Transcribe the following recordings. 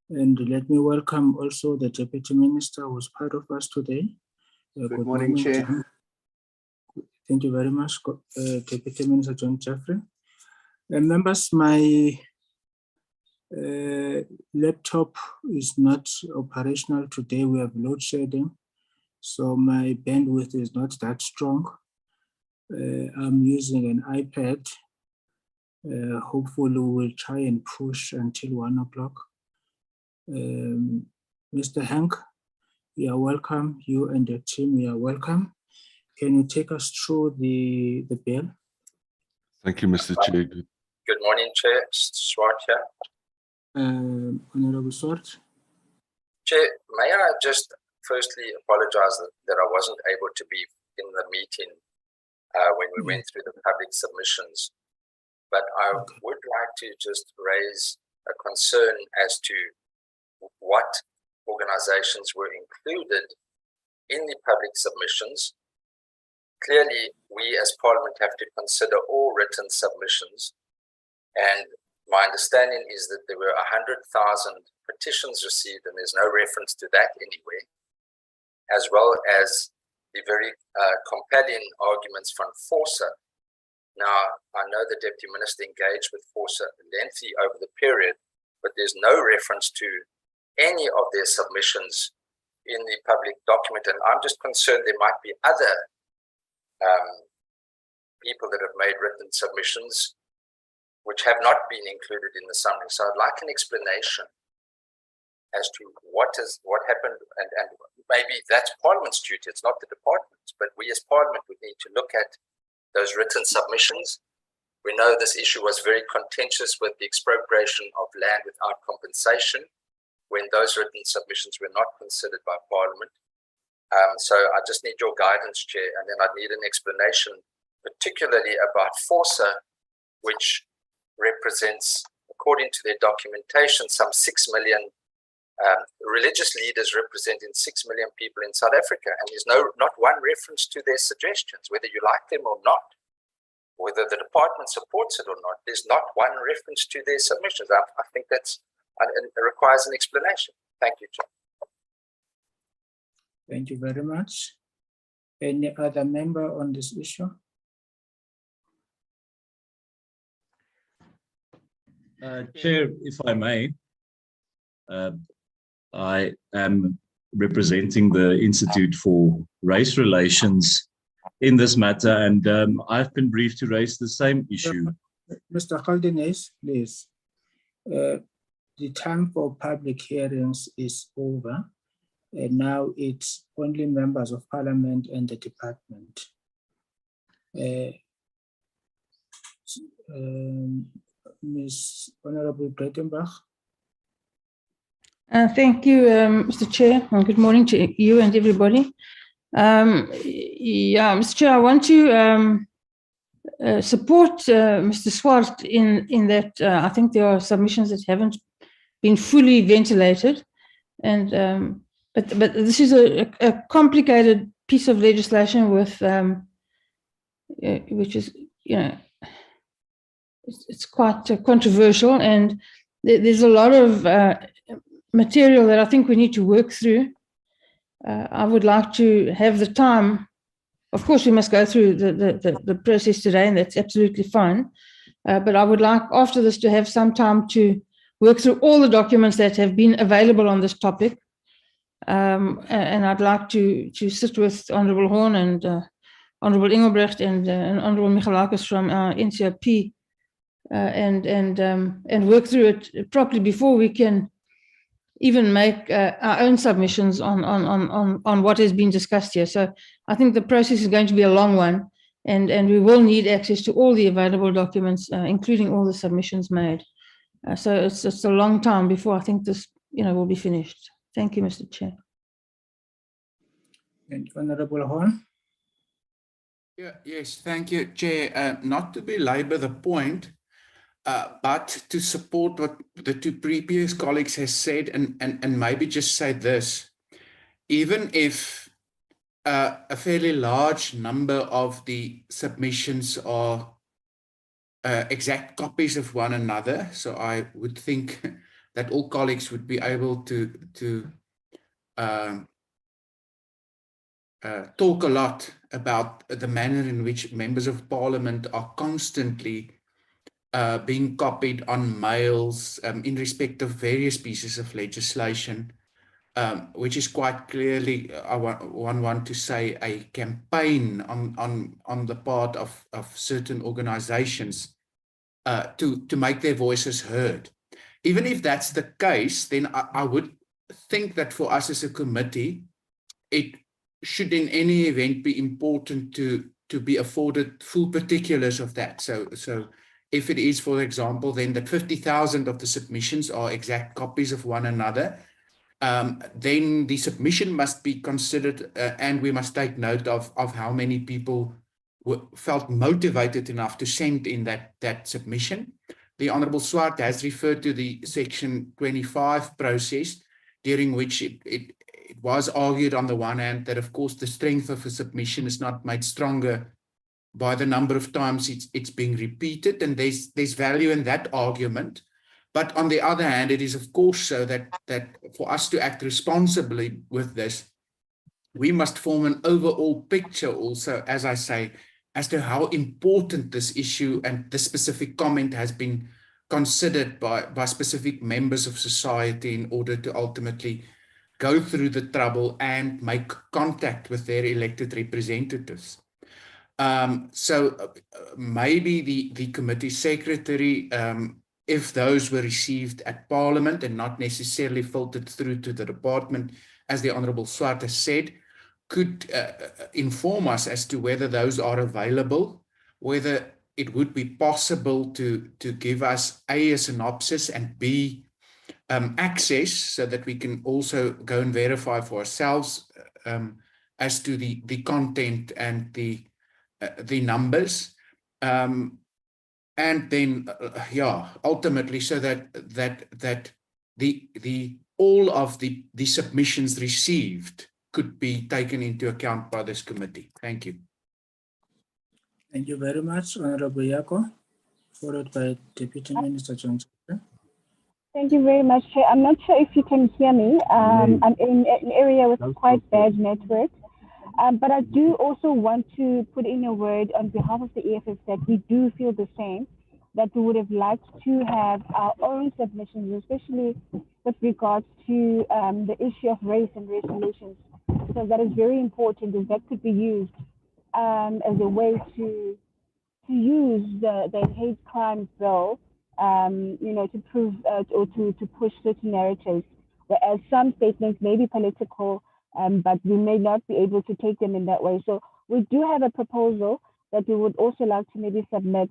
And let me welcome also the Deputy Minister who's part of us today. Good morning, Chair. John. Thank you very much, Deputy Minister John Jeffrey. Members, my laptop is not operational today. We have load shedding, so my bandwidth is not that strong. I'm using an iPad. Hopefully we'll try and push until 1 o'clock. Mr. Hank, you are welcome. You and your team, you are welcome. Can you take us through the bill? Thank you, Mr. Chair. Good morning, Chair. Swart here. Honorable Swart. Chair, may I just firstly apologize that I wasn't able to be in the meeting when we went through the public submissions. But I would like to just raise a concern as to what organizations were included in the public submissions. Clearly, we as Parliament have to consider all written submissions. And my understanding is that there were 100,000 petitions received, and there's no reference to that anywhere, as well as the very compelling arguments from FORSA. Now, I know the Deputy Minister engaged with FORSA lengthy over the period, but there's no reference to any of their submissions in the public document. And I'm just concerned there might be other people that have made written submissions which have not been included in the summary. So I'd like an explanation as to what happened, and maybe that's Parliament's duty, it's not the department's, but we as Parliament would need to look at those written submissions. We know this issue was very contentious with the expropriation of land without compensation when those written submissions were not considered by Parliament. So I just need your guidance, Chair, and then I need an explanation, particularly about FORSA, which represents, according to their documentation, some 6 million religious leaders representing 6 million people in South Africa. And there's not one reference to their suggestions, whether you like them or not, whether the department supports it or not. There's not one reference to their submissions. I think it requires an explanation. Thank you, Chair. Thank you very much. Any other member on this issue? Chair, if I may, I am representing the Institute for Race Relations in this matter, and I've been briefed to raise the same issue. Mr. Caldenes, please. The time for public hearings is over, and now it's only members of Parliament and the department. Ms. Honorable Breitenbach. Thank you, Mr. Chair, and good morning to you and everybody. Yeah, Mr. Chair, I want to support Mr. Swart in that I think there are submissions that haven't been fully ventilated, and but this is a complicated piece of legislation with which is, you know, it's quite controversial, and there's a lot of material that I think we need to work through. I would like to have the time. Of course, we must go through the process today, and that's absolutely fine. But I would like after this to have some time to work through all the documents that have been available on this topic. And I'd like to sit with Honourable Horn and Honourable Engelbrecht and Honourable Michalakis from our NCRP and work through it properly before we can even make our own submissions on what has been discussed here. So I think the process is going to be a long one, and we will need access to all the available documents, including all the submissions made. So it's a long time before I think this, will be finished. Thank you, Mr. Chair. And Honourable Horn. Yes, thank you, Chair. Not to belabor the point, but to support what the two previous colleagues has said, and maybe just say this: even if a fairly large number of the submissions are exact copies of one another, so I would think that all colleagues would be able to talk a lot about the manner in which members of parliament are constantly being copied on mails in respect of various pieces of legislation, which is quite clearly, one want to say, a campaign on the part of certain organizations to make their voices heard. Even if that's the case, then I would think that for us as a committee, it should in any event be important to be afforded full particulars of that. So if it is, for example, then that 50,000 of the submissions are exact copies of one another, then the submission must be considered, and we must take note of how many people felt motivated enough to send in that submission. The Honourable Swart has referred to the Section 25 process, during which it was argued on the one hand that, of course, the strength of a submission is not made stronger by the number of times it's being repeated, and there's value in that argument. But on the other hand, it is of course so that for us to act responsibly with this, we must form an overall picture also, as I say, as to how important this issue and this specific comment has been considered by specific members of society in order to ultimately go through the trouble and make contact with their elected representatives. So maybe the committee secretary, if those were received at Parliament and not necessarily filtered through to the department, as the Honourable Swart has said, could inform us as to whether those are available, whether it would be possible to give us A, a synopsis, and B, access, so that we can also go and verify for ourselves as to the content and the numbers, and then ultimately so that all of the submissions received could be taken into account by this committee. Thank you. Thank you very much, Honorable Yako, followed by Deputy Minister John. Thank you very much, Chair. I'm not sure if you can hear me. I'm in an area with quite bad network. But I do also want to put in a word on behalf of the EFF that we do feel the same, that we would have liked to have our own submissions, especially with regards to the issue of race and race relations. So that is very important, and that could be used as a way to use the hate crimes bill, to prove or to push certain narratives, whereas some statements may be political, but we may not be able to take them in that way. So we do have a proposal that we would also like to maybe submit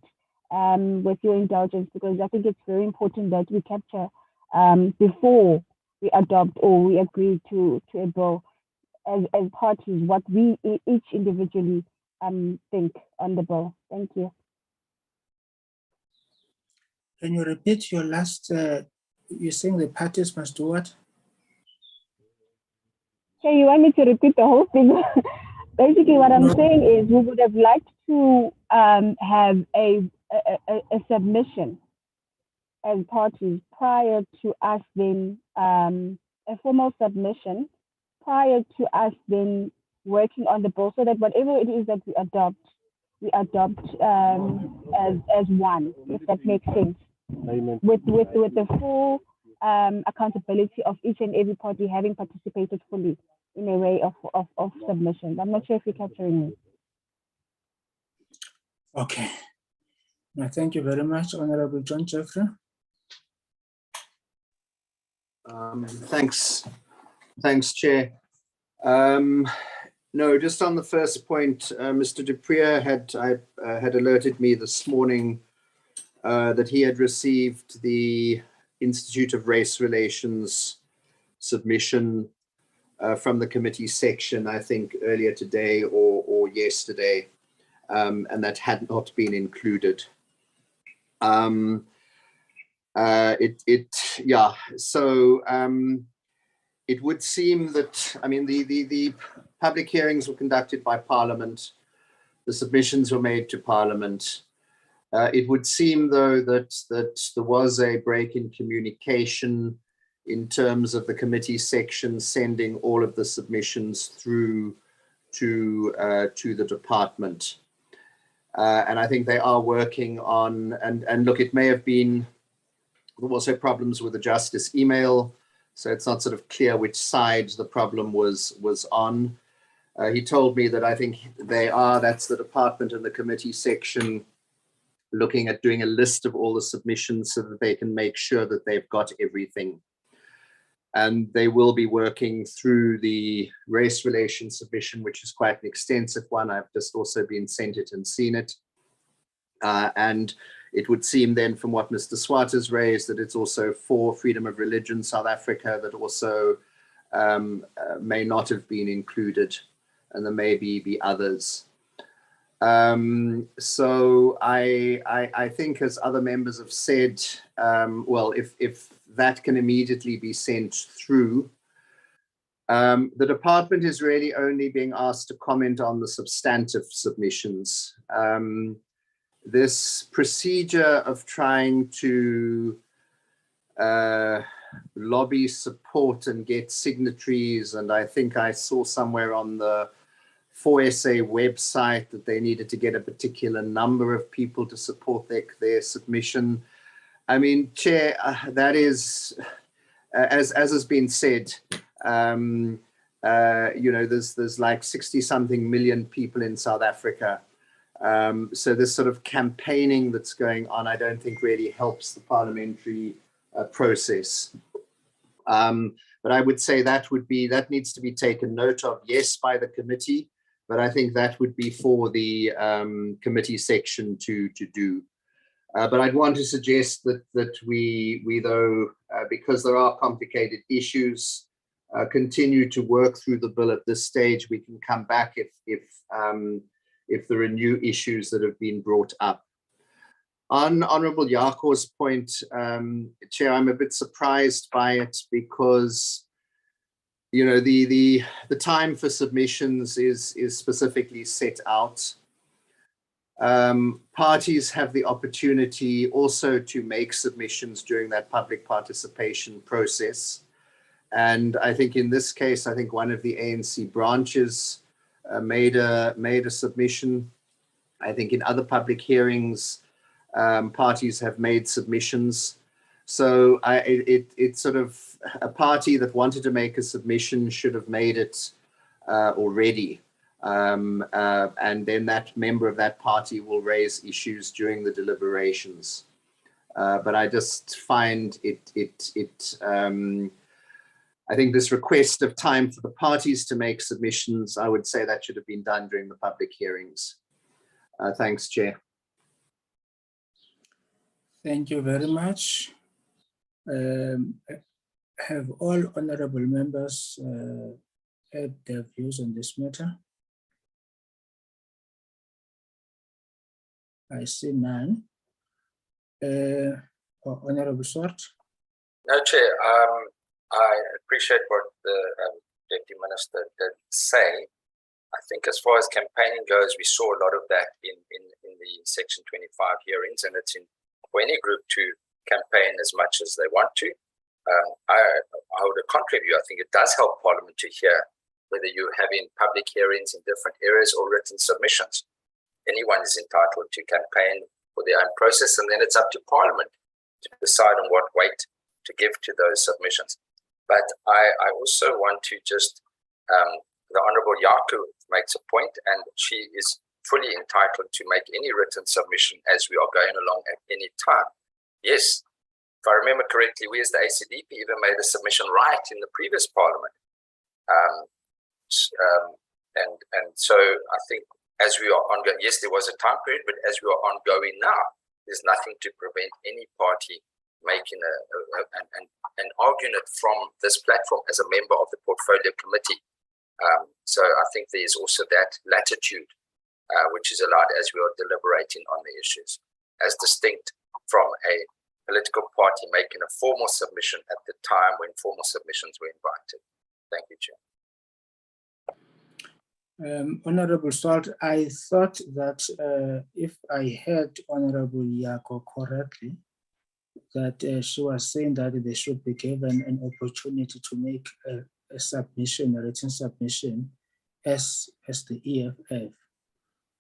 with your indulgence, because I think it's very important that we capture before we adopt or we agree to a bill as parties what we each individually think on the bill. Thank you. Can you repeat your last, you're saying the parties must do what? Okay, you want me to repeat the whole thing? Basically, what I'm saying is we would have liked to have a submission as parties prior to us then, a formal submission prior to us then working on the bill, so that whatever it is that we adopt as one, if that makes sense, with the full accountability of each and every party having participated fully in a way of submission. I'm not sure if you're capturing me. Okay. Now, thank you very much, Honorable John Jeffrey. Thanks, Chair. No, just on the first point, Mr. Duprier had alerted me this morning that he had received the Institute of Race Relations submission from the committee section, I think earlier today or yesterday, and that had not been included. It would seem that, I mean, the public hearings were conducted by Parliament, the submissions were made to Parliament. It would seem, though, that there was a break in communication in terms of the committee section sending all of the submissions through to the department. And I think they are working on, and look, it may have been, there were also problems with the justice email, so it's not sort of clear which side the problem was on. He told me that I think that's the department and the committee section looking at doing a list of all the submissions so that they can make sure that they've got everything. And they will be working through the race relations submission, which is quite an extensive one. I've just also been sent it and seen it. And it would seem then from what Mr. Swart has raised that it's also for Freedom of Religion South Africa that also may not have been included, and there may be others. So I think, as other members have said, well, if that can immediately be sent through, the department is really only being asked to comment on the substantive submissions. This procedure of trying to lobby support and get signatories, and I think I saw somewhere on the 4SA website that they needed to get a particular number of people to support their submission. I mean, Chair, that is, as has been said, you know, there's like 60-something million people in South Africa. So this sort of campaigning that's going on, I don't think really helps the parliamentary process. But I would say that needs to be taken note of, yes, by the committee, but I think that would be for the committee section to do. But I'd want to suggest that we though, because there are complicated issues, continue to work through the bill at this stage. We can come back if there are new issues that have been brought up. On Honourable Yako's point, Chair, I'm a bit surprised by it because, you know, the time for submissions is specifically set out. Parties have the opportunity also to make submissions during that public participation process. And I think in this case, I think one of the ANC branches made a submission. I think in other public hearings, parties have made submissions. So it's sort of a party that wanted to make a submission should have made it already. And then that member of that party will raise issues during the deliberations. But I just find I think this request of time for the parties to make submissions, I would say that should have been done during the public hearings. Thanks, Chair. Thank you very much. Have all honorable members had their views on this matter? I see none. Honorable Swart? No, Chair. I appreciate what the Deputy Minister did say. I think as far as campaigning goes, we saw a lot of that in the Section 25 hearings, and it's for any group to campaign as much as they want to. I hold a contrary view. I think it does help Parliament to hear whether you're having public hearings in different areas or written submissions. Anyone is entitled to campaign for their own process, and then it's up to Parliament to decide on what weight to give to those submissions. But I also want to just, the Honourable Yako makes a point, and she is fully entitled to make any written submission as we are going along at any time. Yes, if I remember correctly, we as the ACDP even made a submission right in the previous Parliament. And so I think as we are ongoing, yes, there was a time period, but as we are ongoing now, there's nothing to prevent any party making an argument from this platform as a member of the Portfolio Committee. So I think there is also that latitude which is allowed as we are deliberating on the issues, as distinct from a political party making a formal submission at the time when formal submissions were invited. Thank you, Chair. Honorable Salt, I thought that if I heard Honorable Yako correctly, that she was saying that they should be given an opportunity to make a submission, a written submission, as the EFF,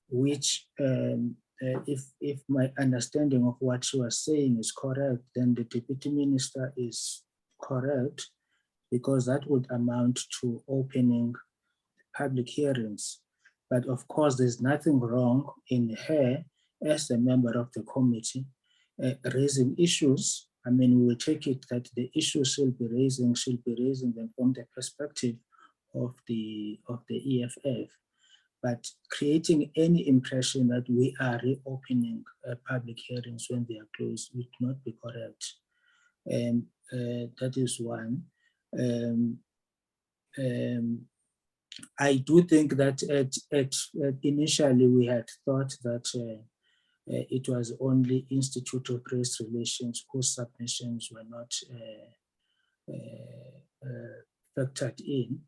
which if my understanding of what she was saying is correct, then the Deputy Minister is correct, because that would amount to opening public hearings. But of course, there's nothing wrong in her, as a member of the committee, raising issues. I mean, we will take it that the issues she'll be raising them from the perspective of the EFF. But creating any impression that we are reopening public hearings when they are closed would not be correct. And that is one. I do think that initially we had thought that it was only Institute of Race Relations whose submissions were not factored in,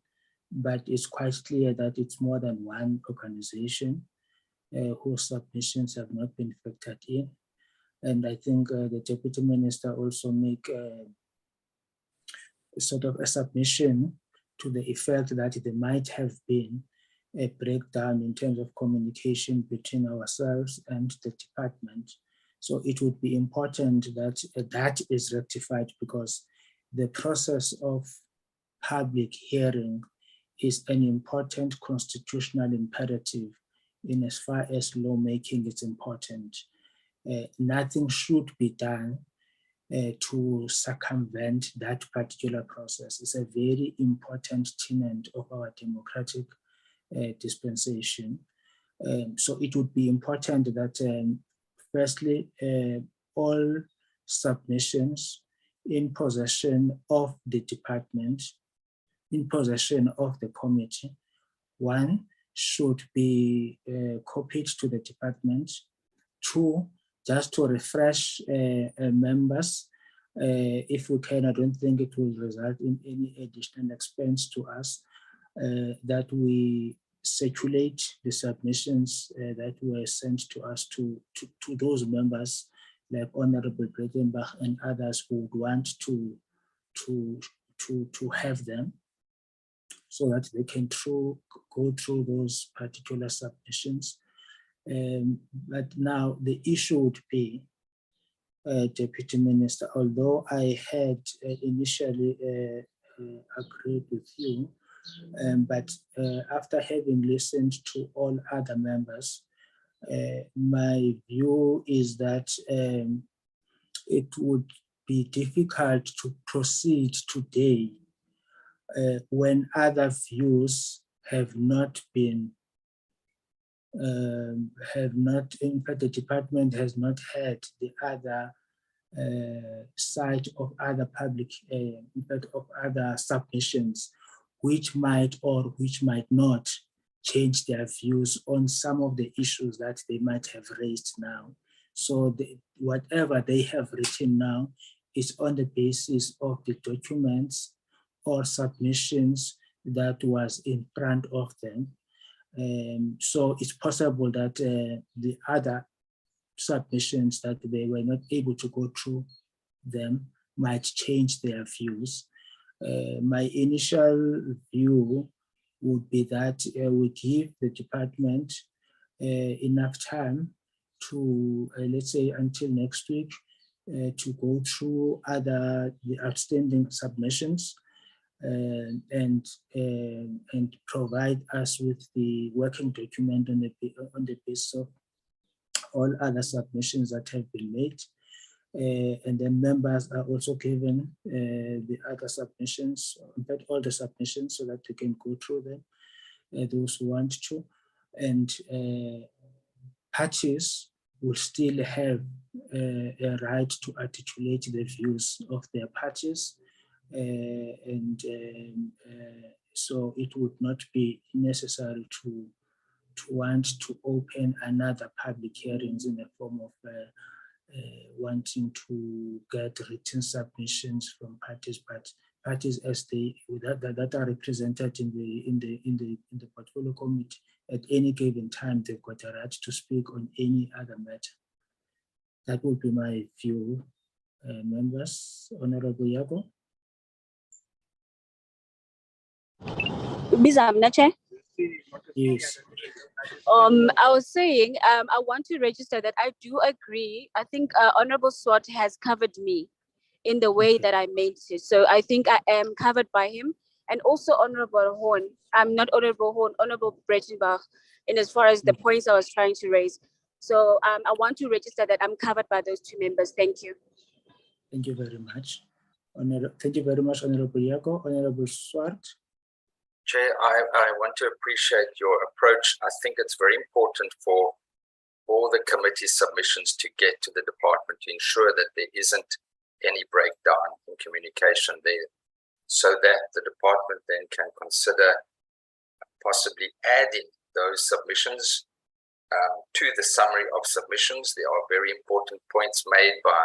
but it's quite clear that it's more than one organization whose submissions have not been factored in. And I think the Deputy Minister also make sort of a submission to the effect that there might have been a breakdown in terms of communication between ourselves and the department. So it would be important that that is rectified, because the process of public hearing is an important constitutional imperative in as far as lawmaking is important. Nothing should be done to circumvent that particular process. It's a very important tenet of our democratic dispensation. So it would be important that firstly, all submissions in possession of the department, in possession of the committee, one, should be copied to the department. Two, just to refresh members, if we can. I don't think it will result in any additional expense to us, that we circulate the submissions that were sent to us to those members, like Honorable Bredenbach and others who would want to have them, so that they can go through those particular submissions. But now the issue would be, Deputy Minister, although I had initially agreed with you, but after having listened to all other members, my view is that it would be difficult to proceed today when other views have not been, in fact, the department has not had the other side of other public, in fact, of other submissions, which might or which might not change their views on some of the issues that they might have raised now. So whatever they have written now is on the basis of the documents or submissions that was in front of them. So it's possible that the other submissions that they were not able to go through them might change their views. My initial view would be that we give the department enough time to, let's say, until next week, to go through the outstanding submissions and provide us with the working document on the basis of all other submissions that have been made. And then members are also given the other submissions, in fact, all the submissions, so that they can go through them, those who want to. And parties will still have a right to articulate the views of their parties. So it would not be necessary to want to open another public hearings in the form of wanting to get written submissions from parties, but parties as that are represented in the portfolio committee at any given time, they've got a right to speak on any other matter. That would be my view, members. Honorable Yago. Chair. Yes. I was saying, I want to register that I do agree. I think Honorable Swart has covered me in the way that I meant to. So I think I am covered by him. And also Honorable Horn. I'm not Honorable Horn, Honorable Brechenbach, in as far as the points I was trying to raise. So I want to register that I'm covered by those two members. Thank you. Thank you very much. Thank you very much, Honorable Yago. Honorable Swart. Chair, I want to appreciate your approach. I think it's very important for all the committee submissions to get to the department to ensure that there isn't any breakdown in communication there, so that the department then can consider possibly adding those submissions to the summary of submissions. There are very important points made by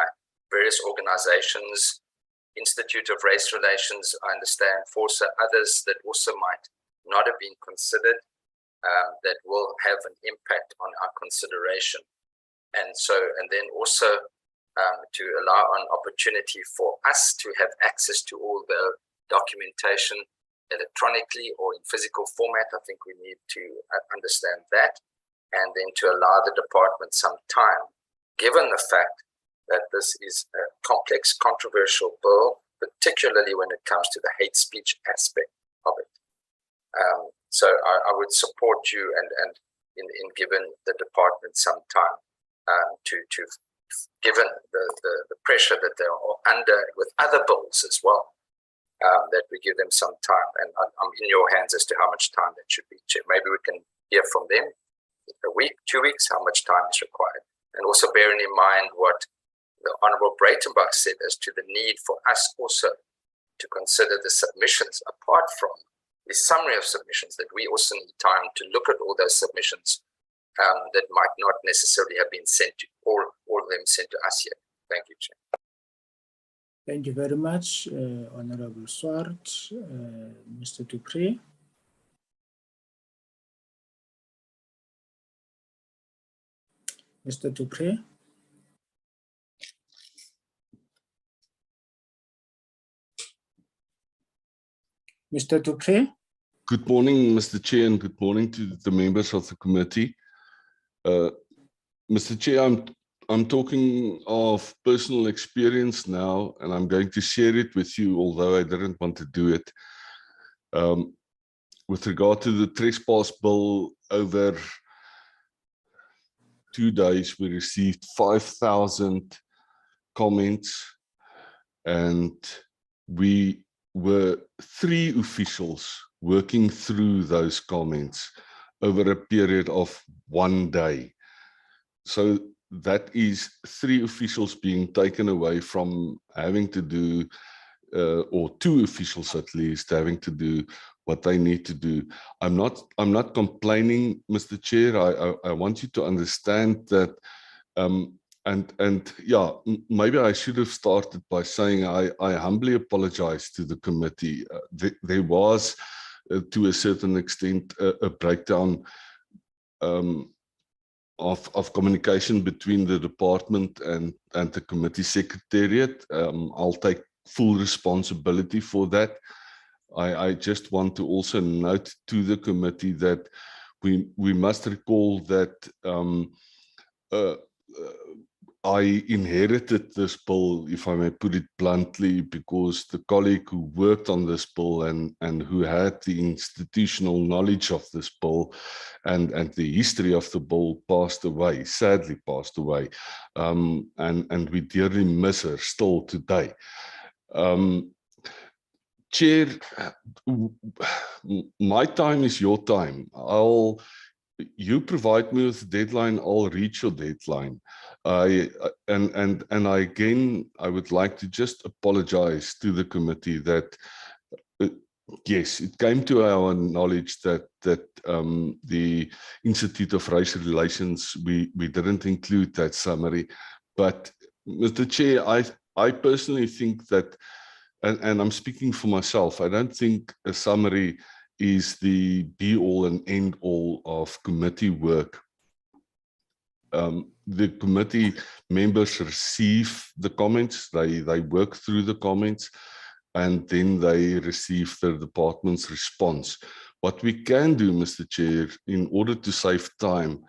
various organizations, Institute of Race Relations, I understand, FORSA, others that also might not have been considered, that will have an impact on our consideration. And then also to allow an opportunity for us to have access to all the documentation electronically or in physical format. I think we need to understand that, and then to allow the department some time, given the fact that this is a complex, controversial bill, particularly when it comes to the hate speech aspect of it. So I would support you and in giving the department some time given the pressure that they are under with other bills as well, that we give them some time. And I'm in your hands as to how much time that should be. Maybe we can hear from them a week, 2 weeks, how much time is required. And also bearing in mind what the Honorable Breitenbach said as to the need for us also to consider the submissions apart from the summary of submissions, that we also need time to look at all those submissions that might not necessarily have been sent to all of them sent to us yet. Thank you, Chair. Thank you very much, Honorable Swart. Mr. Dupree. Mr. Dupree. Mr. Dupree. Good morning, Mr. Chair, and good morning to the members of the committee. Mr. Chair, I'm talking of personal experience now, and I'm going to share it with you, although I didn't want to do it. With regard to the trespass bill, over 2 days, we received 5,000 comments, and we were 3 officials working through those comments over a period of 1 day. So that is 3 officials being taken away from having to do, or 2 officials at least, having to do what they need to do. I'm not complaining, Mr. Chair. I want you to understand that, and yeah, maybe I should have started by saying I humbly apologize to the committee. There was, to a certain extent, a breakdown of communication between the department and the committee secretariat. I'll take full responsibility for that. I just want to also note to the committee that we must recall that I inherited this bill, if I may put it bluntly, because the colleague who worked on this bill and who had the institutional knowledge of this bill and the history of the bill passed away, sadly passed away, and we dearly miss her still today. Chair, my time is your time. You provide me with a deadline, I'll reach your deadline. And again, I would like to just apologize to the committee that, yes, it came to our knowledge that the Institute of Race Relations, we didn't include that summary. But Mr. Chair, I personally think that and I'm speaking for myself, I don't think a summary is the be-all and end-all of committee work. The committee members receive the comments, they work through the comments, and then they receive the department's response. What we can do, Mr. Chair, in order to save time,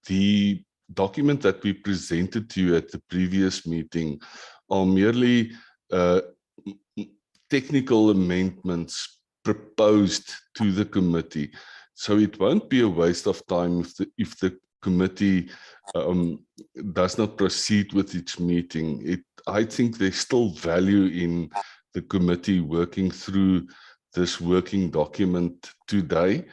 the document that we presented to you at the previous meeting are merely technical amendments proposed to the committee. So it won't be a waste of time if the committee does not proceed with its meeting. I think there's still value in the committee working through this working document today.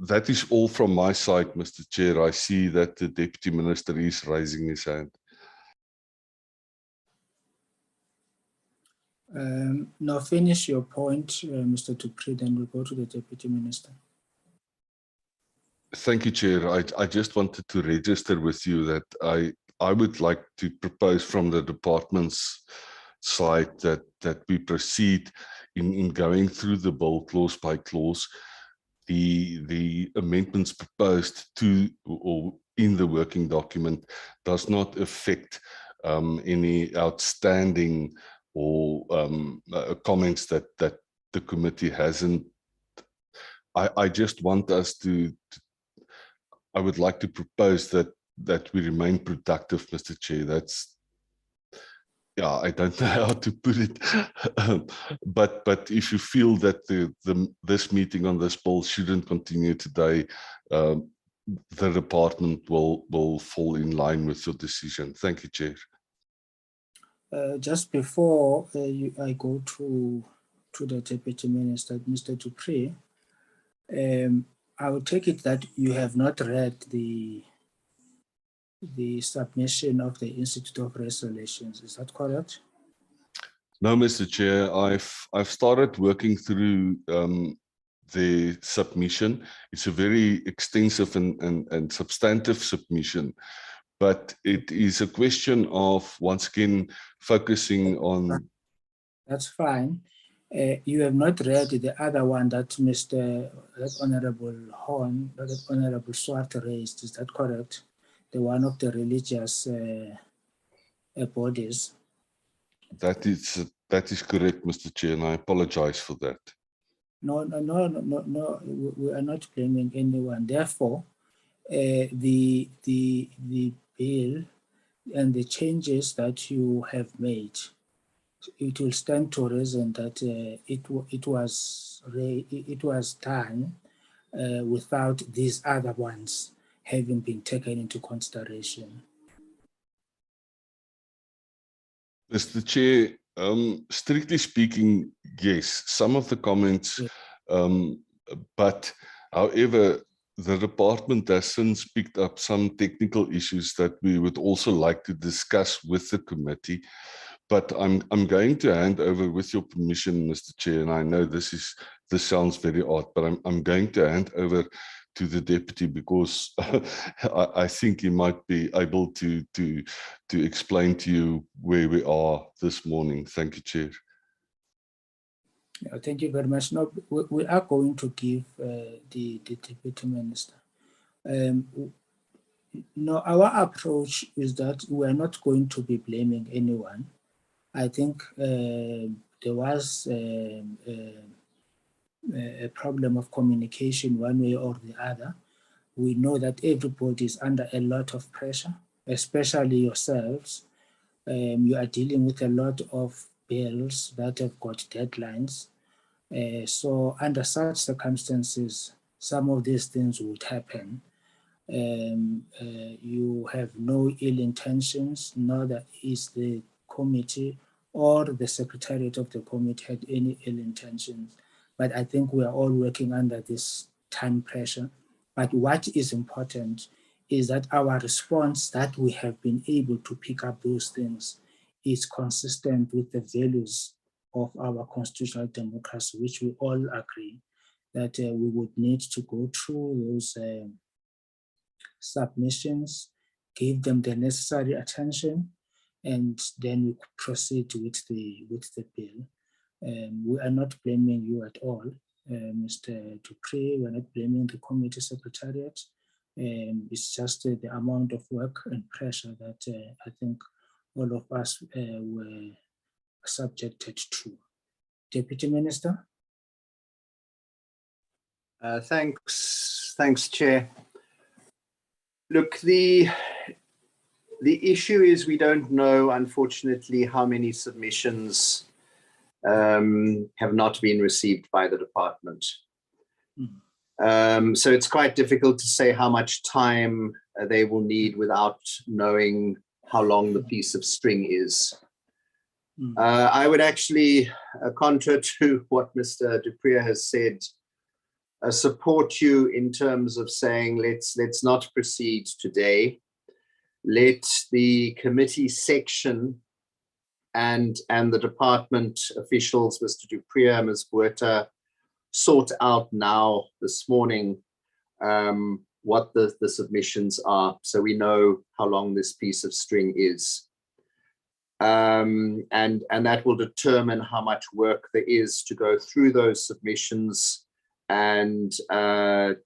That is all from my side, Mr. Chair. I see that the Deputy Minister is raising his hand. Now finish your point, Mr. Dupree, then we'll go to the Deputy Minister. Thank you, Chair. I just wanted to register with you that I would like to propose from the department's side that we proceed in going through the bill clause by clause. The amendments proposed to or in the working document does not affect any outstanding or comments that the committee hasn't. I just want us to I would like to propose that we remain productive, Mr. Chair. That's, yeah, I don't know how to put it, but if you feel that this meeting on this bill shouldn't continue today, the department will fall in line with your decision. Thank you, Chair. Just before I go to the Deputy Minister, Mr. Dupree, I will take it that you have not read the submission of the Institute of Race Relations. Is that correct? No, Mr. Chair. I've started working through the submission. It's a very extensive and substantive submission, but it is a question of, once again, focusing on. That's fine. You have not read the other one that Honorable Horn, that Honorable Swart raised. Is that correct? The one of the religious bodies. That is correct, Mr. Chair, and I apologize for that. No. We are not blaming anyone. Therefore, the bill and the changes that you have made, it will stand to reason that it was done without these other ones having been taken into consideration. Mr. Chair, strictly speaking, yes, some of the comments, but however, the department has since picked up some technical issues that we would also like to discuss with the committee. But I'm going to hand over, with your permission, Mr. Chair, and I know this sounds very odd, but I'm going to hand over to the deputy, because I think he might be able to explain to you where we are this morning. Thank you, Chair. Thank you very much. No, we are going to give the Deputy Minister. No, our approach is that we are not going to be blaming anyone. I think there was a problem of communication one way or the other. We know that everybody is under a lot of pressure, especially yourselves. You are dealing with a lot of bills that have got deadlines. So under such circumstances, some of these things would happen. You have no ill intentions, neither is the committee or the secretariat of the committee had any ill intentions. But I think we are all working under this time pressure. But what is important is that our response, that we have been able to pick up those things, is consistent with the values of our constitutional democracy, which we all agree that we would need to go through those submissions, give them the necessary attention, and then we proceed with the bill. We are not blaming you at all, Mr. Dupree. We're not blaming the committee secretariat. It's just the amount of work and pressure that I think all of us were subjected to. Deputy Minister. Thanks, Chair. Look, the issue is we don't know, unfortunately, how many submissions have not been received by the department. So it's quite difficult to say how much time they will need without knowing how long the piece of string is. I would actually, contrary to what Mr. Dupree has said, support you in terms of saying let's not proceed today. Let the committee section and the department officials, Mr. Dupree, Ms. Buerta, sort out now this morning what the submissions are, so we know how long this piece of string is. And that will determine how much work there is to go through those submissions and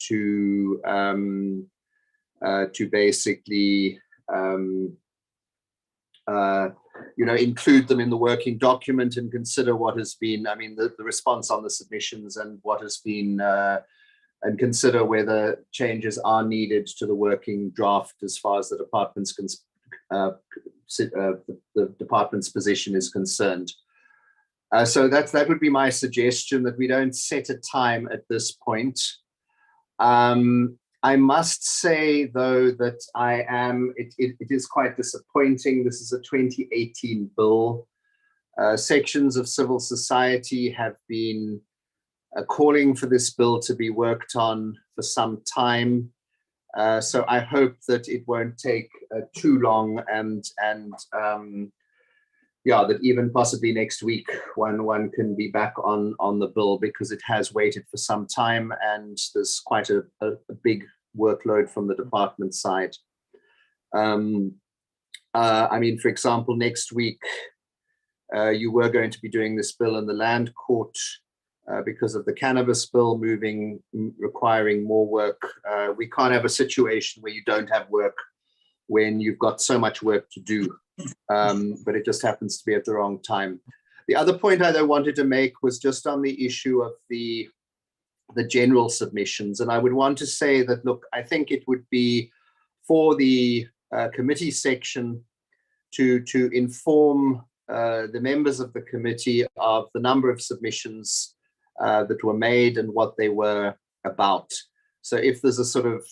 to basically include them in the working document and consider what has been, the response on the submissions and what has been, and consider whether changes are needed to the working draft as far as the department's position is concerned. So that would be my suggestion, that we don't set a time at this point. I must say, though, that it is quite disappointing. This is a 2018 bill. Sections of civil society have been calling for this bill to be worked on for some time. So I hope that it won't take too long, and that even possibly next week one can be back on the bill, because it has waited for some time and there's quite a big workload from the department side. For example, next week you were going to be doing this bill in the land court because of the cannabis bill requiring more work. We can't have a situation where you don't have work when you've got so much work to do. But it just happens to be at the wrong time. The other point I wanted to make was just on the issue of the general submissions. And I would want to say that, look, I think it would be for the committee section to inform the members of the committee of the number of submissions that were made and what they were about. So if there's a sort of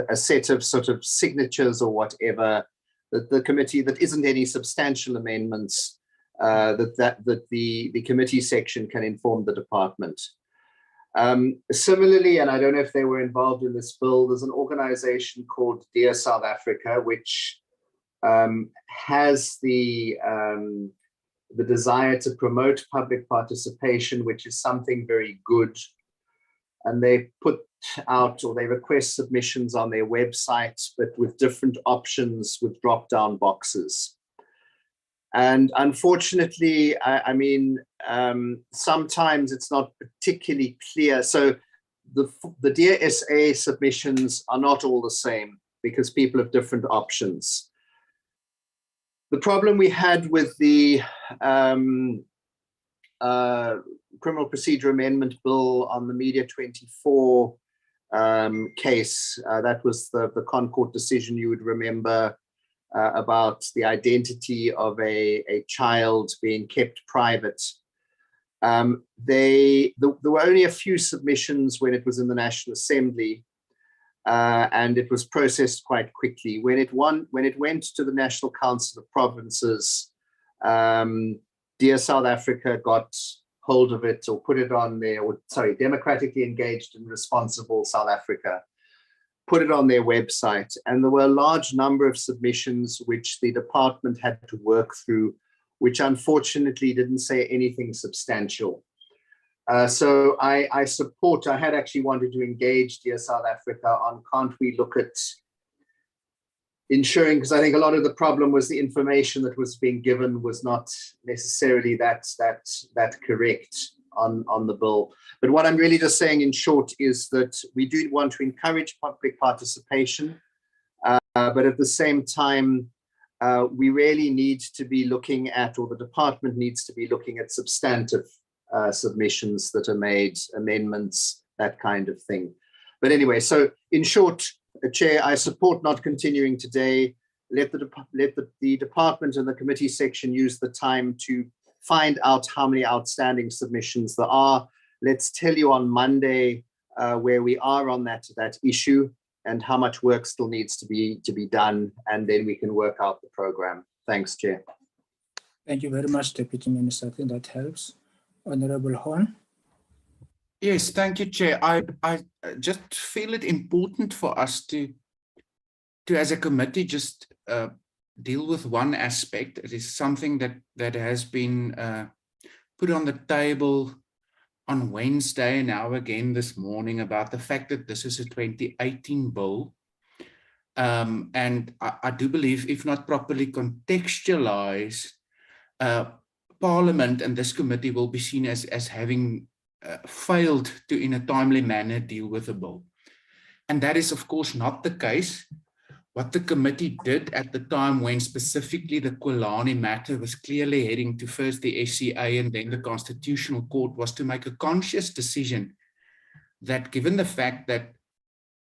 a set of sort of signatures or whatever, that the committee, that isn't any substantial amendments, that the committee section can inform the department. Similarly, and I don't know if they were involved in this bill, there's an organization called Dear South Africa, which has the desire to promote public participation, which is something very good. And they put out, or they request submissions on their website, but with different options with drop-down boxes. And unfortunately, sometimes it's not particularly clear. So the Dear SA submissions are not all the same because people have different options. The problem we had with the Criminal Procedure Amendment Bill on the Media 24 case, that was the Concord decision, you would remember, about the identity of a child being kept private. There were only a few submissions when it was in the National Assembly, and it was processed quite quickly. When it went to the National Council of Provinces, Dear South Africa got hold of it, or put it on their, Democratically Engaged and Responsible South Africa put it on their website, and there were a large number of submissions which the department had to work through, which unfortunately didn't say anything substantial. So I had actually wanted to engage Dear South Africa on, can't we look at ensuring, because I think a lot of the problem was the information that was being given was not necessarily that correct on the bill. But what I'm really just saying in short is that we do want to encourage public participation, but at the same time, we really need to be looking at, or the department needs to be looking at substantive submissions that are made, amendments, that kind of thing. But anyway, so in short, Chair, I support not continuing today. Let the department and the committee section use the time to find out how many outstanding submissions there are. Let's tell you on Monday where we are on that issue and how much work still needs to be done, and then we can work out the program. Thanks, Chair. Thank you very much, Deputy Minister. I think that helps. Honorable Horn. Yes, thank you, Chair. I just feel it important for us to as a committee, just deal with one aspect. It is something that has been put on the table on Wednesday and now again this morning about the fact that this is a 2018 bill. And I do believe, if not properly contextualized, Parliament and this committee will be seen as having failed to, in a timely manner, deal with the bill. And that is, of course, not the case. What the committee did at the time when specifically the Kulani matter was clearly heading to first the SCA and then the Constitutional Court was to make a conscious decision that, given the fact that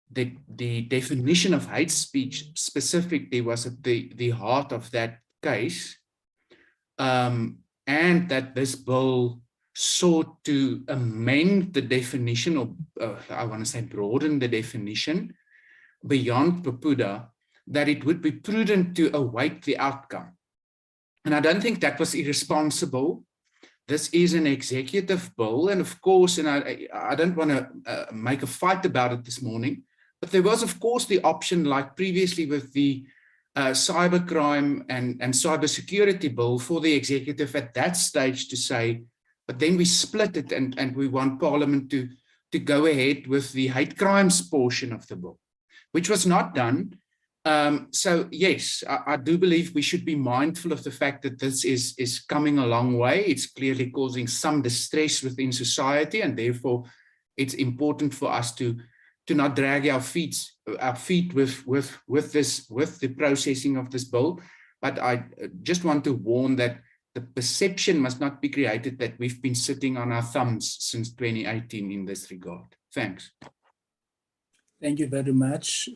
the definition of hate speech specifically was at the heart of that case, and that this bill sought to amend the definition, or I want to say broaden the definition beyond Papuda, that it would be prudent to await the outcome. And I don't think that was irresponsible. This is an executive bill, and of course, and I don't want to make a fight about it this morning, but there was, of course, the option, like previously with the cybercrime and cybersecurity bill, for the executive at that stage to say, but then we split it and we want Parliament to go ahead with the hate crimes portion of the bill, which was not done. So yes, I do believe we should be mindful of the fact that this is coming a long way. It's clearly causing some distress within society, and therefore it's important for us to not drag our feet with the processing of this bill. But I just want to warn that the perception must not be created that we've been sitting on our thumbs since 2018 in this regard. Thanks. Thank you very much,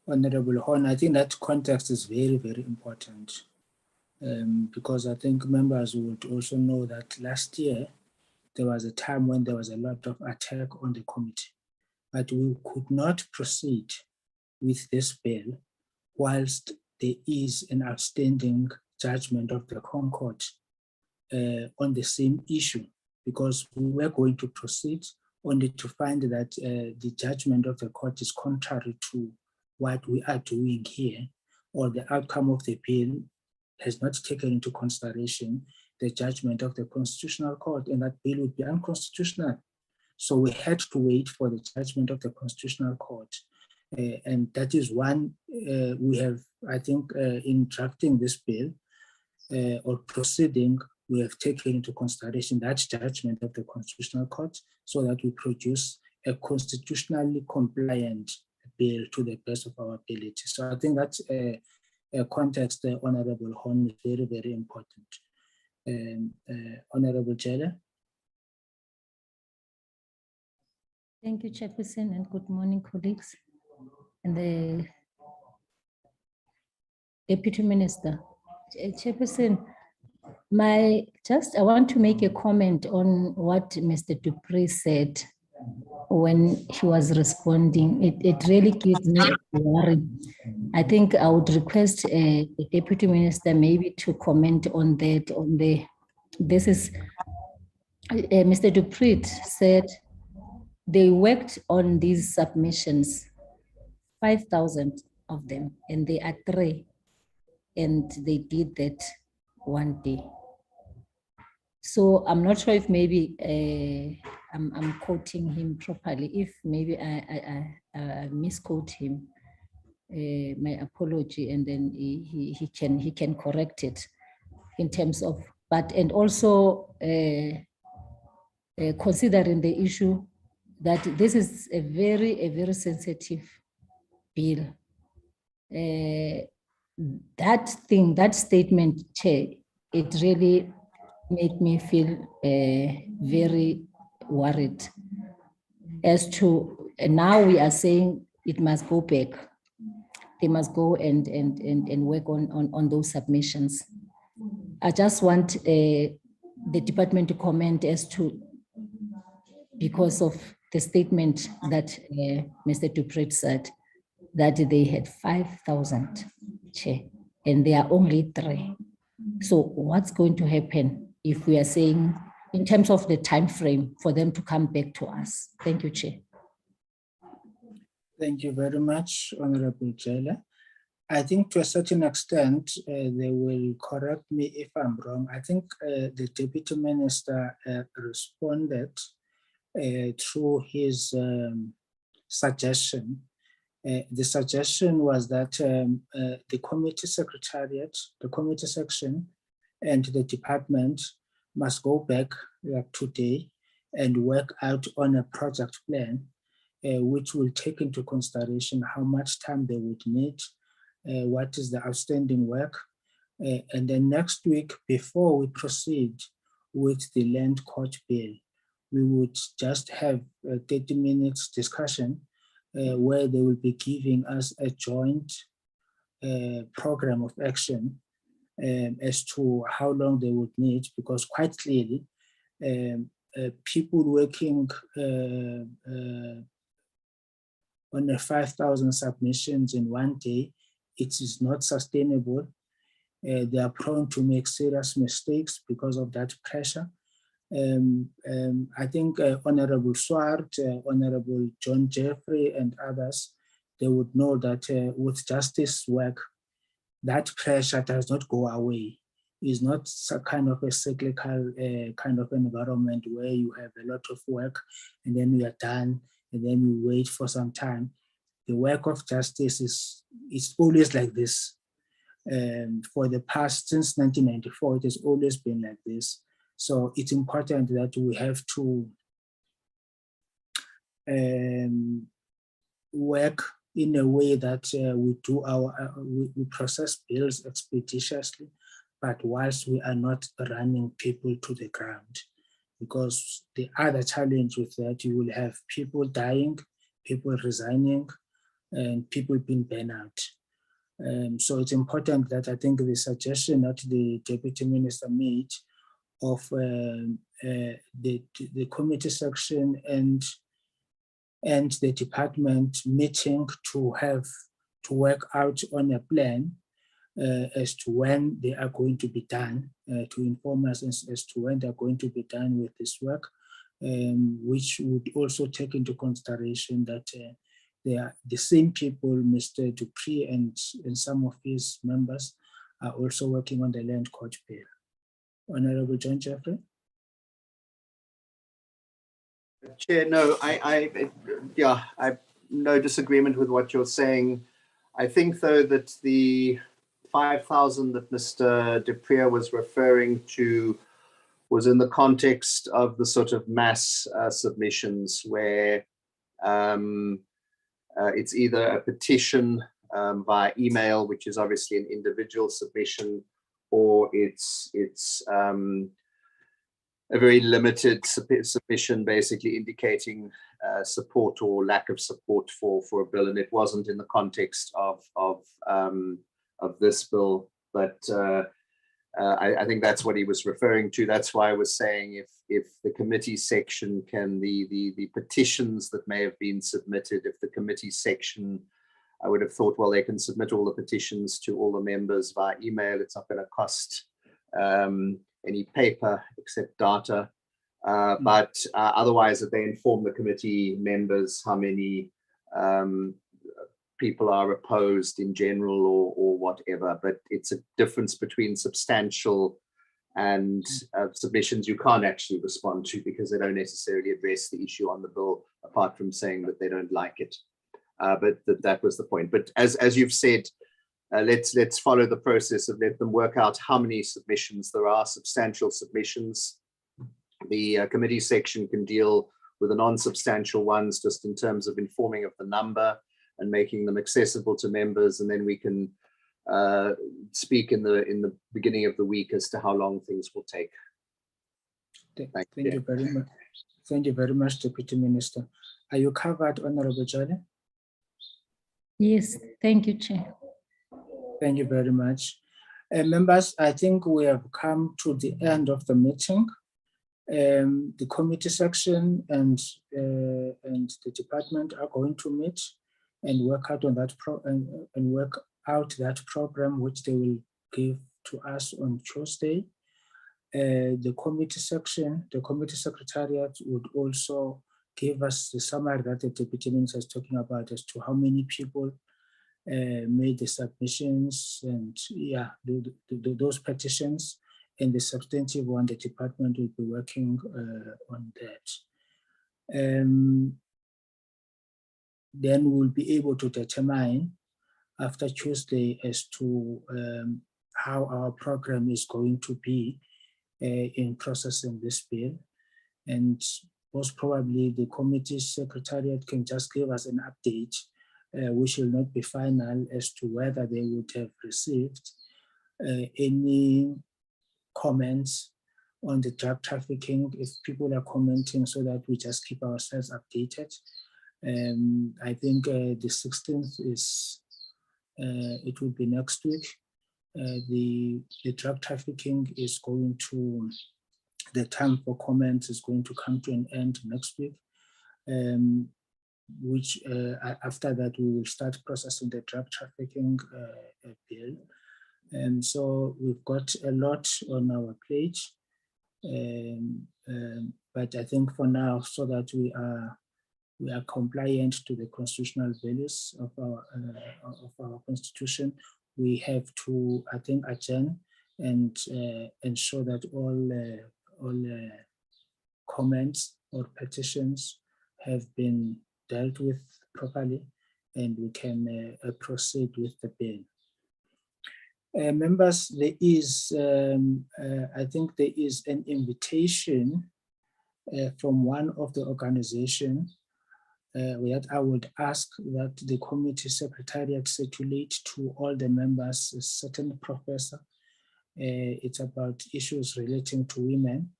Honorable Horn. I think that context is very, very important because I think members would also know that last year there was a time when there was a lot of attack on the committee, but we could not proceed with this bill whilst there is an outstanding judgment of the Crown Court on the same issue, because we were going to proceed only to find that the judgment of the court is contrary to what we are doing here, or the outcome of the bill has not taken into consideration the judgment of the Constitutional Court, and that bill would be unconstitutional. So we had to wait for the judgment of the Constitutional Court. And that is one we have, I think, in drafting this bill or proceeding, we have taken into consideration that judgment of the Constitutional Court so that we produce a constitutionally compliant bill to the best of our ability. So I think that's a context, Honorable Horn, is very, very important. Honorable Jelle. Thank you, Chairperson, and good morning, colleagues. And the Deputy Minister. Chairperson, I want to make a comment on what Mr. Dupree said when he was responding. It really gives me a worry. I think I would request the Deputy Minister maybe to comment on that. Mr. Dupree said they worked on these submissions, 5,000 of them, and they are 3, and they did that one day. So I'm not sure if maybe I'm quoting him properly. If maybe I misquote him, my apology, and then he can correct it in terms of, but, and also considering the issue that this is a very sensitive bill. That statement, Chair, it really made me feel very worried as to, and now we are saying it must go back. They must go and work on those submissions. I just want the department to comment as to, because of the statement that Mr. Dupre said, that they had 5,000, Chair, and there are only 3. So what's going to happen if we are saying, in terms of the time frame for them to come back to us? Thank you, Chair. Thank you very much, Honorable Jela. I think to a certain extent, they will correct me if I'm wrong. I think the Deputy Minister responded through his suggestion. The suggestion was that the committee secretariat, the committee section, and the department must go back today and work out on a project plan, which will take into consideration how much time they would need, what is the outstanding work, and then next week, before we proceed with the land court bill, we would just have a 30 minutes discussion where they will be giving us a joint program of action as to how long they would need, because quite clearly, people working on the 5,000 submissions in one day, it is not sustainable. They are prone to make serious mistakes because of that pressure. I think Honorable Swart, Honorable John Jeffrey, and others, they would know that with justice work, that pressure does not go away. It's not some kind of a cyclical kind of environment where you have a lot of work and then you are done and then you wait for some time. The work of justice is always like this. For the past, since 1994, it has always been like this. So it's important that we have to work in a way that we do we process bills expeditiously, but whilst we are not running people to the ground. Because the other challenge with that, you will have people dying, people resigning, and people being burned out. So it's important that I think the suggestion that the Deputy Minister made of the committee section and the department meeting to work out on a plan as to when they are going to be done, to inform us as to when they're going to be done with this work, which would also take into consideration that they are the same people, Mr. Dupree and some of his members are also working on the land court bill. Honorable John Jeffrey. Chair, no, I have no disagreement with what you're saying. I think, though, that the 5,000 that Mr. Dupree was referring to was in the context of the sort of mass submissions where it's either a petition via email, which is obviously an individual submission, or it's a very limited submission, basically indicating support or lack of support for a bill, and it wasn't in the context of this bill. But I think that's what he was referring to. That's why I was saying if the committee section can, the petitions that may have been submitted, if the committee section, I would have thought, well, they can submit all the petitions to all the members via email. It's not going to cost any paper except data. But otherwise, that they inform the committee members how many people are opposed in general or whatever. But it's a difference between substantial and submissions you can't actually respond to because they don't necessarily address the issue on the bill, apart from saying that they don't like it. but that was the point. But as you've said, let's follow the process of let them work out how many submissions there are, substantial submissions. The committee section can deal with the non-substantial ones just in terms of informing of the number and making them accessible to members, and then we can speak in the beginning of the week as to how long things will take. Thank you very much. Thank you very much, Deputy Minister. Are you covered, Honorable Jale? Yes, thank you, Chair. Thank you very much. Members, I think we have come to the end of the meeting. The committee section and the department are going to meet and work out on that work out that program which they will give to us on Tuesday. The committee section, the committee secretariat would also give us the summary that the Deputy Minister is talking about as to how many people made the submissions and those petitions, and the substantive one, the department will be working on that. Then we'll be able to determine after Tuesday as to how our program is going to be in processing this bill. And most probably the committee secretariat can just give us an update, which will not be final, as to whether they would have received any comments on the drug trafficking, if people are commenting, so that we just keep ourselves updated. I think the 16th is, it will be next week. The drug trafficking is going to, the time for comments is going to come to an end next week, which after that we will start processing the drug trafficking bill. And so we've got a lot on our plate, but I think for now, so that we are compliant to the constitutional values of our constitution, we have to, I think, adjourn and ensure that all comments or petitions have been dealt with properly, and we can proceed with the bill. Members, there is, I think there is an invitation from one of the organizations that I would ask that the committee secretariat circulate to all the members a certain professor. It's about issues relating to women.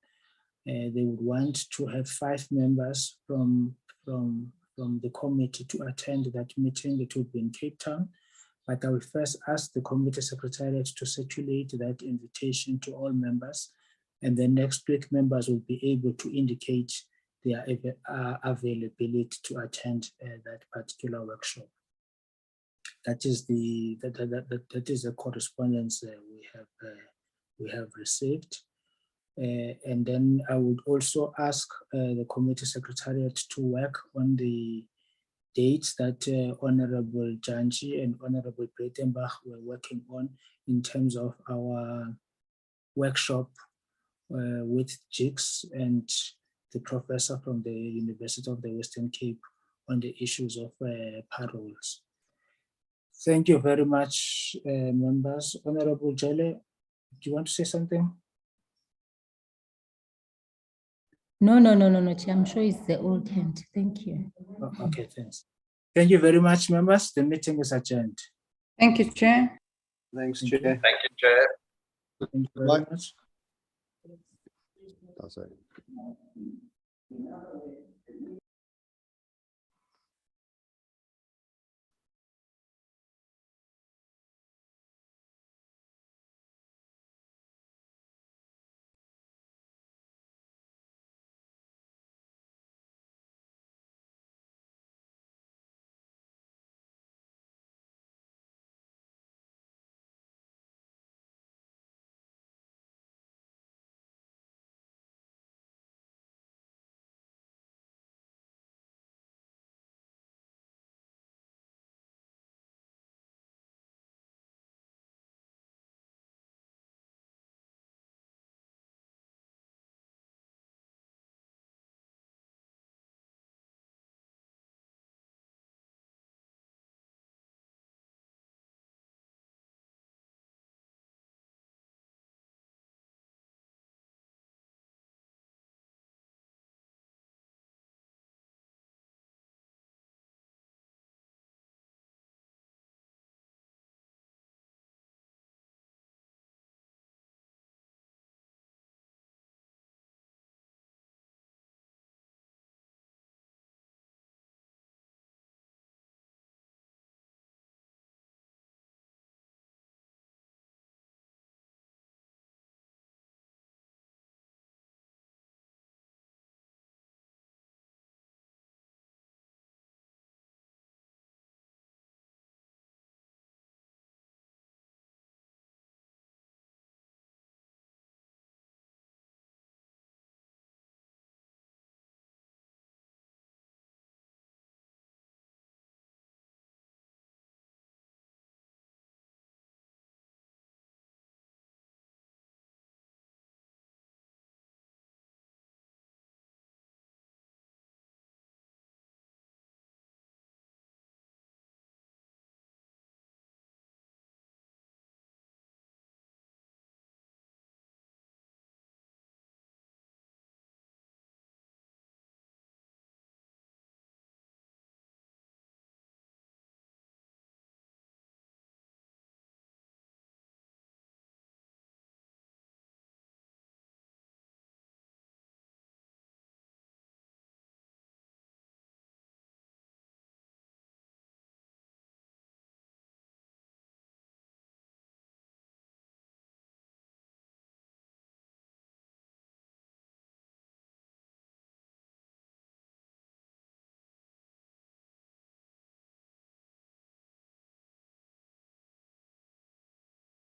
They would want to have 5 members from the committee to attend that meeting. It would be in Cape Town. But I will first ask the committee secretariat to circulate that invitation to all members. And then next week, members will be able to indicate their availability to attend that particular workshop. That is that is the correspondence we have received. And then I would also ask the committee secretariat to work on the dates that Honorable Janji and Honorable Breitenbach were working on in terms of our workshop with JICS and the professor from the University of the Western Cape on the issues of paroles. Thank you very much, members. Honorable Jale, do you want to say something? No, Chair. I'm sure it's the old hand. Thank you. Oh, okay, thanks. Thank you very much, members. The meeting is adjourned. Thank you, Chair. Thanks, Chair. Thank you, Chair. Thank you very much. Oh, sorry.